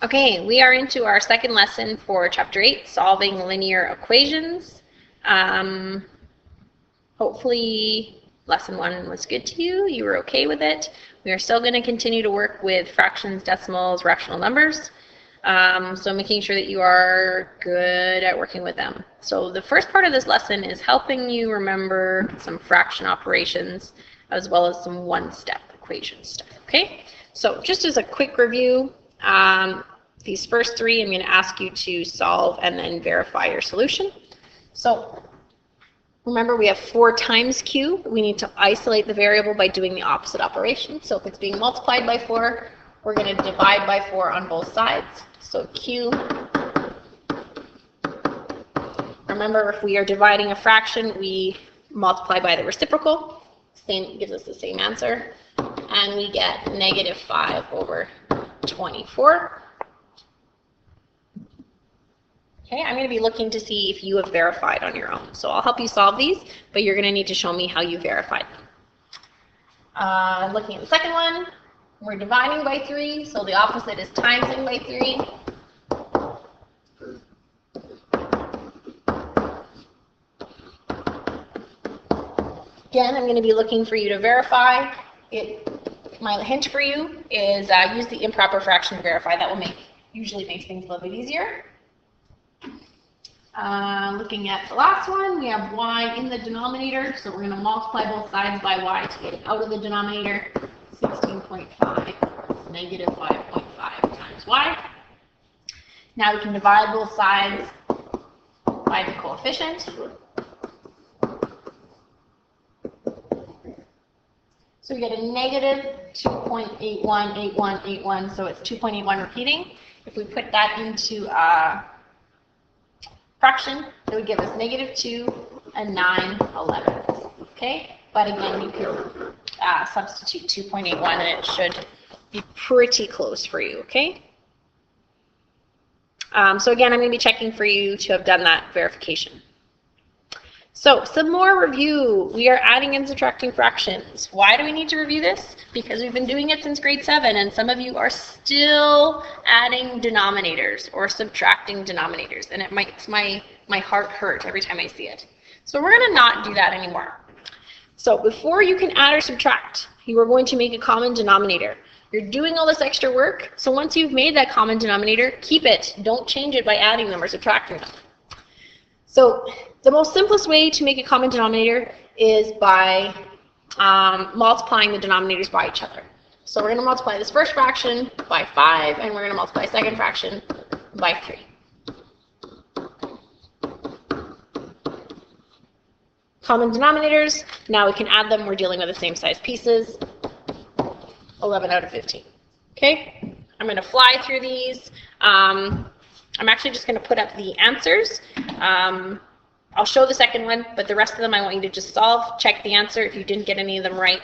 Okay, we are into our second lesson for Chapter 8, Solving Linear Equations. Hopefully Lesson 1 was good to you. You were okay with it. We are still going to continue to work with fractions, decimals, rational numbers. So making sure that you are good at working with them. So the first part of this lesson is helping you remember some fraction operations as well as some one-step equation stuff. Okay, so just as a quick review, these first three I'm going to ask you to solve and then verify your solution. So remember, we have 4 times q. We need to isolate the variable by doing the opposite operation. So if it's being multiplied by 4, we're going to divide by 4 on both sides. So q, remember, if we are dividing a fraction, we multiply by the reciprocal. Same gives us the same answer. And we get -5 over 24. Okay, I'm going to be looking to see if you have verified on your own. So I'll help you solve these, but you're going to need to show me how you verified them. Looking at the second one, we're dividing by 3, so the opposite is timesing by 3. Again, I'm going to be looking for you to verify it. My hint for you is use the improper fraction to verify. That will usually makes things a little bit easier. Looking at the last one, we have y in the denominator, so we're going to multiply both sides by y to get it out of the denominator. 16.5 -5.5 times y. Now we can divide both sides by the coefficient. So we get a -2.818181, so it's 2.81 repeating. If we put that into fraction, it would give us -2 and 9/11. Okay, but again, you can substitute 2.81 and it should be pretty close for you. Okay. So again, I'm going to be checking for you to have done that verification. So some more review. We are adding and subtracting fractions. Why do we need to review this? Because we've been doing it since grade 7, and some of you are still adding denominators or subtracting denominators, and it makes my heart hurt every time I see it. So we're going to not do that anymore. So before you can add or subtract, you are going to make a common denominator. You're doing all this extra work, so once you've made that common denominator, keep it. Don't change it by adding them or subtracting them. So the most simplest way to make a common denominator is by multiplying the denominators by each other. So we're going to multiply this first fraction by 5, and we're going to multiply the second fraction by 3. Common denominators, now we can add them. We're dealing with the same size pieces. 11 out of 15. Okay, I'm going to fly through these. I'm actually just going to put up the answers. I'll show the second one, but the rest of them I want you to just solve, check the answer. If you didn't get any of them right,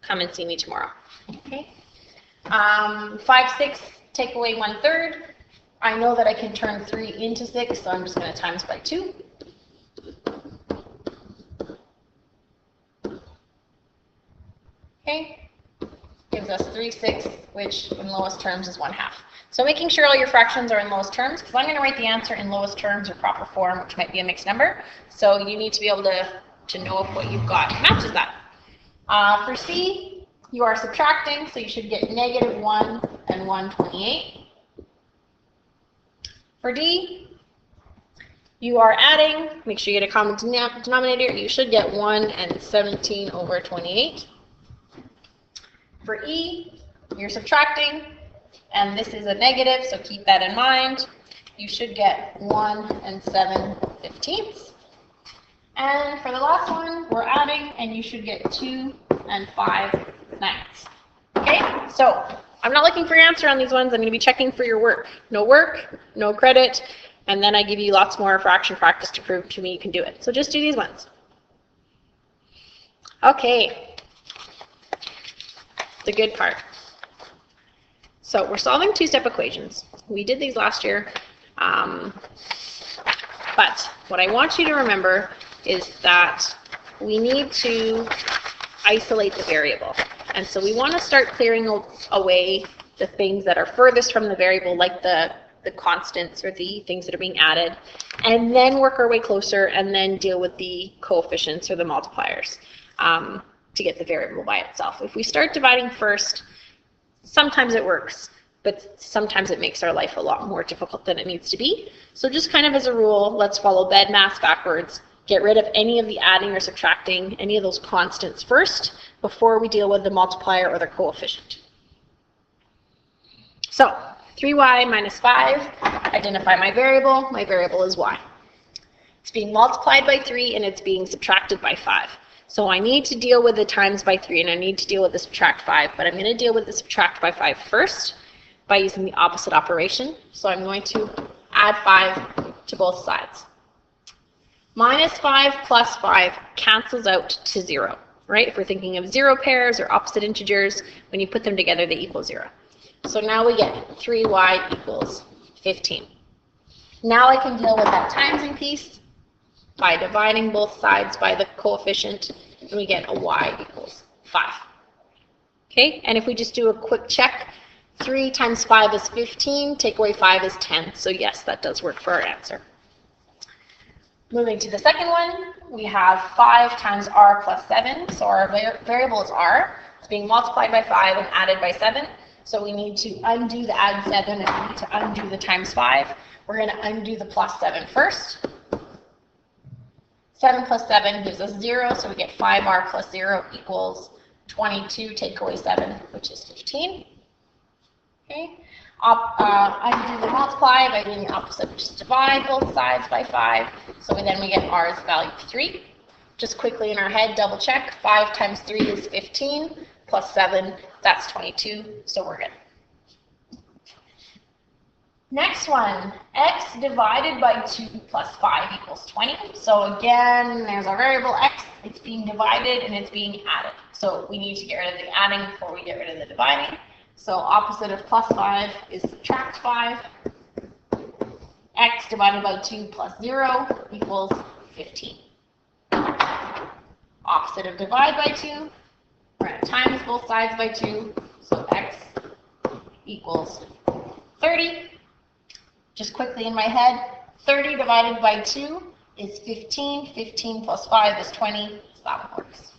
come and see me tomorrow. Okay. 5, 6, take away 1/3. I know that I can turn 3 into 6, so I'm just going to times by 2. Okay. Gives us 3/6, which in lowest terms is 1/2. So making sure all your fractions are in lowest terms, because I'm going to write the answer in lowest terms or proper form, which might be a mixed number. So you need to be able to know if what you've got matches that. For C, you are subtracting, so you should get -1 and 1/28. For D, you are adding, make sure you get a common denominator, you should get 1 and 17 over 28. For E, you're subtracting, and this is a negative, so keep that in mind. You should get 1 and 7/15. And for the last one, we're adding, and you should get 2 and 5/9. Okay, so I'm not looking for your answer on these ones. I'm going to be checking for your work. No work, no credit, and then I give you lots more fraction practice to prove to me you can do it. So just do these ones. Okay, the good part. So we're solving 2-step equations. We did these last year, but what I want you to remember is that we need to isolate the variable. And so we want to start clearing away the things that are furthest from the variable, like the constants or the things that are being added, and then work our way closer and then deal with the coefficients or the multipliers to get the variable by itself. If we start dividing first, sometimes it works, but sometimes it makes our life a lot more difficult than it needs to be. So just kind of as a rule, let's follow BEDMAS backwards. Get rid of any of the adding or subtracting, any of those constants first, before we deal with the multiplier or the coefficient. So 3y minus 5, identify my variable. My variable is y. It's being multiplied by 3 and it's being subtracted by 5. So I need to deal with the times by 3 and I need to deal with the subtract 5, but I'm going to deal with the subtract by 5 first by using the opposite operation. So I'm going to add 5 to both sides. Minus 5 plus 5 cancels out to 0, right? If we're thinking of 0 pairs or opposite integers, when you put them together, they equal 0. So now we get 3y equals 15. Now I can deal with that timesing piece by dividing both sides by the coefficient, and we get a y equals 5. Okay, and if we just do a quick check, 3 times 5 is 15, take away 5 is 10. So yes, that does work for our answer. Moving to the second one, we have 5 times r plus 7. So our variable is r. It's being multiplied by 5 and added by 7. So we need to undo the add 7 and we need to undo the times 5. We're going to undo the plus 7 first. 7 plus 7 gives us 0, so we get 5r plus 0 equals 22, take away 7, which is 15. Okay. Undo the multiply by doing the opposite, which is divide both sides by 5. So then we get r's value of 3. Just quickly in our head, double check. 5 times 3 is 15, plus 7, that's 22, so we're good. Next one, x divided by 2 plus 5 equals 20. So again, there's our variable x. It's being divided and it's being added. So we need to get rid of the adding before we get rid of the dividing. So opposite of plus 5 is subtract 5. X divided by 2 plus 0 equals 15. Opposite of divide by 2, we're going to times both sides by 2. So x equals 30. Just quickly in my head, 30 divided by 2 is 15. 15 plus 5 is 20. So that one works.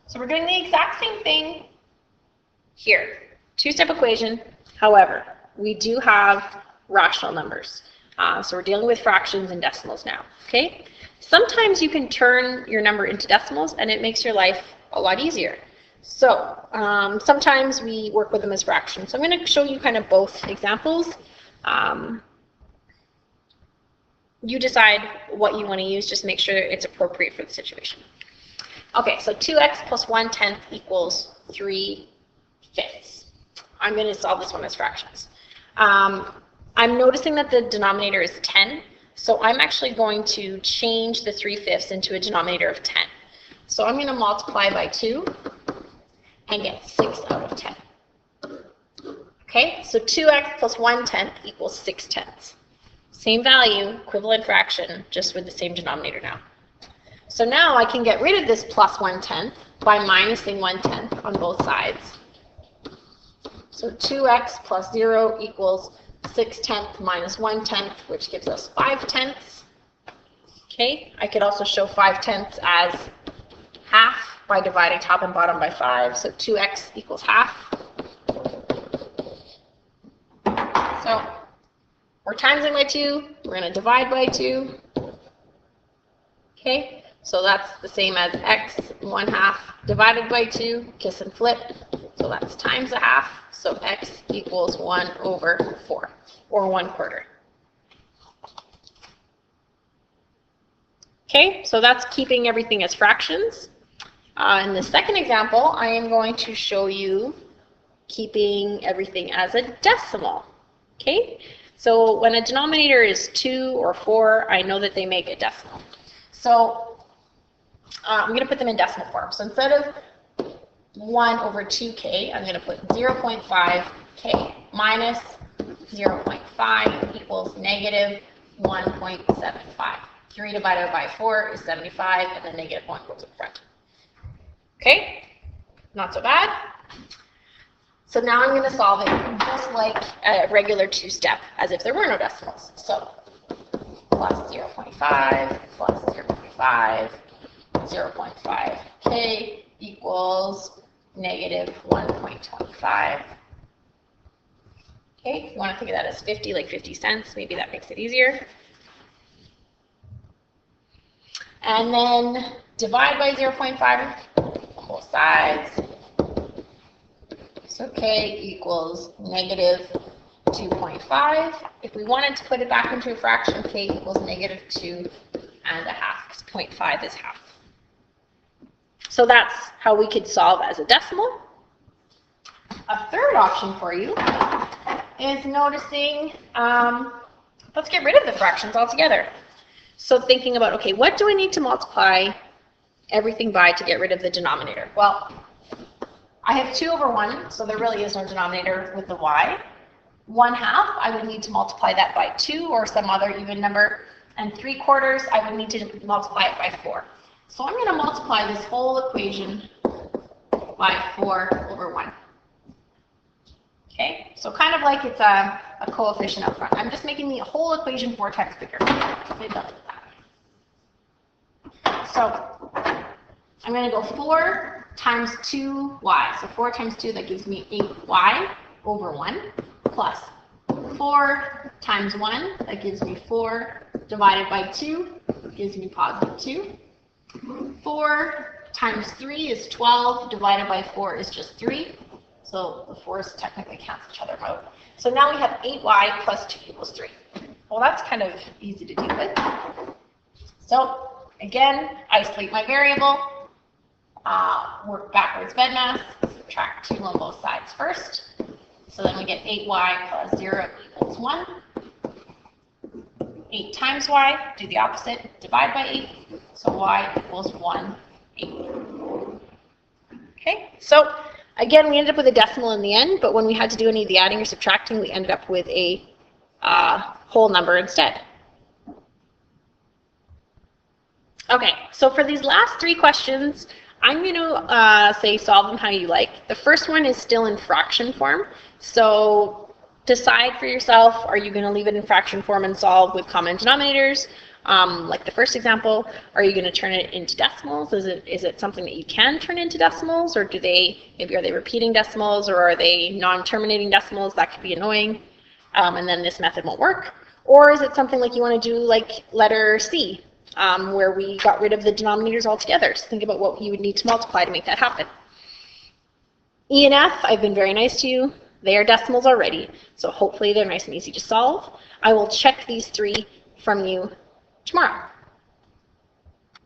So we're doing the exact same thing here. Two-step equation. However, we do have rational numbers. So we're dealing with fractions and decimals now. Okay? Sometimes you can turn your number into decimals and it makes your life a lot easier. So sometimes we work with them as fractions. So I'm going to show you kind of both examples. You decide what you want to use, just make sure it's appropriate for the situation. Okay, so 2x plus 1/10 equals 3/5. I'm going to solve this one as fractions. I'm noticing that the denominator is 10, so I'm actually going to change the 3/5 into a denominator of 10. So I'm going to multiply by 2 and get 6 out of 10. Okay, so 2x plus 1/10 equals 6/10. Same value, equivalent fraction, just with the same denominator now. So now I can get rid of this plus 1/10 by minusing 1/10 on both sides. So 2x plus 0 equals 6/10 minus 1/10, which gives us 5/10. Okay, I could also show 5/10 as half by dividing top and bottom by 5. So 2x equals half. So we're timesing by 2. We're going to divide by 2. Okay, so that's the same as x 1/2 divided by 2. Kiss and flip. So that's times a half. So x equals 1/4, or 1/4. Okay, so that's keeping everything as fractions. In the second example, I am going to show you keeping everything as a decimal. Okay, so when a denominator is 2 or 4, I know that they make a decimal. So I'm going to put them in decimal form. So instead of 1/2k, I'm going to put 0.5k minus 0.5 equals negative 1.75. 3 divided by 4 is 75, and the negative 1 goes in front. Okay, not so bad. So now I'm going to solve it just like a regular two-step, as if there were no decimals. So plus 0.5 plus 0.5, 0.5k equals negative 1.25. Okay, if you want to think of that as 50, like 50 cents, maybe that makes it easier. And then divide by 0.5, both sides. So k equals negative 2.5. If we wanted to put it back into a fraction, k equals negative 2.5, because 0.5 is half. So that's how we could solve as a decimal. A third option for you is noticing, let's get rid of the fractions altogether. So thinking about, okay, what do I need to multiply everything by to get rid of the denominator? Well, I have 2 over 1, so there really is no denominator with the y. 1/2, I would need to multiply that by 2 or some other even number. And 3/4, I would need to multiply it by 4. So I'm going to multiply this whole equation by 4 over 1. Okay, so kind of like it's a coefficient up front. I'm just making the whole equation 4 times bigger. So I'm going to go 4 times 2y. So 4 times 2, that gives me 8y over 1, plus 4 times 1, that gives me 4 divided by 2, gives me positive 2. 4 times 3 is 12, divided by 4 is just 3. So the 4's technically cancel each other out. So now we have 8y plus 2 equals 3. Well, that's kind of easy to deal with. So again, isolate my variable, work backwards BEDMAS, subtract 2 on both sides first. So then we get 8y plus 0 equals 1. 8 times y, do the opposite, divide by 8. So y equals 1/8. Okay, so again, we ended up with a decimal in the end, but when we had to do any of the adding or subtracting, we ended up with a whole number instead. Okay, so for these last 3 questions, I'm going to say solve them how you like. The first one is still in fraction form, so decide for yourself, are you going to leave it in fraction form and solve with common denominators? Like the first example, are you going to turn it into decimals? Is it something that you can turn into decimals, or maybe are they repeating decimals, or are they non-terminating decimals? That could be annoying, and then this method won't work. Or is it something like you want to do like letter C, where we got rid of the denominators altogether? So think about what you would need to multiply to make that happen. E and F, I've been very nice to you. They are decimals already, so hopefully they're nice and easy to solve. I will check these 3 from you tomorrow.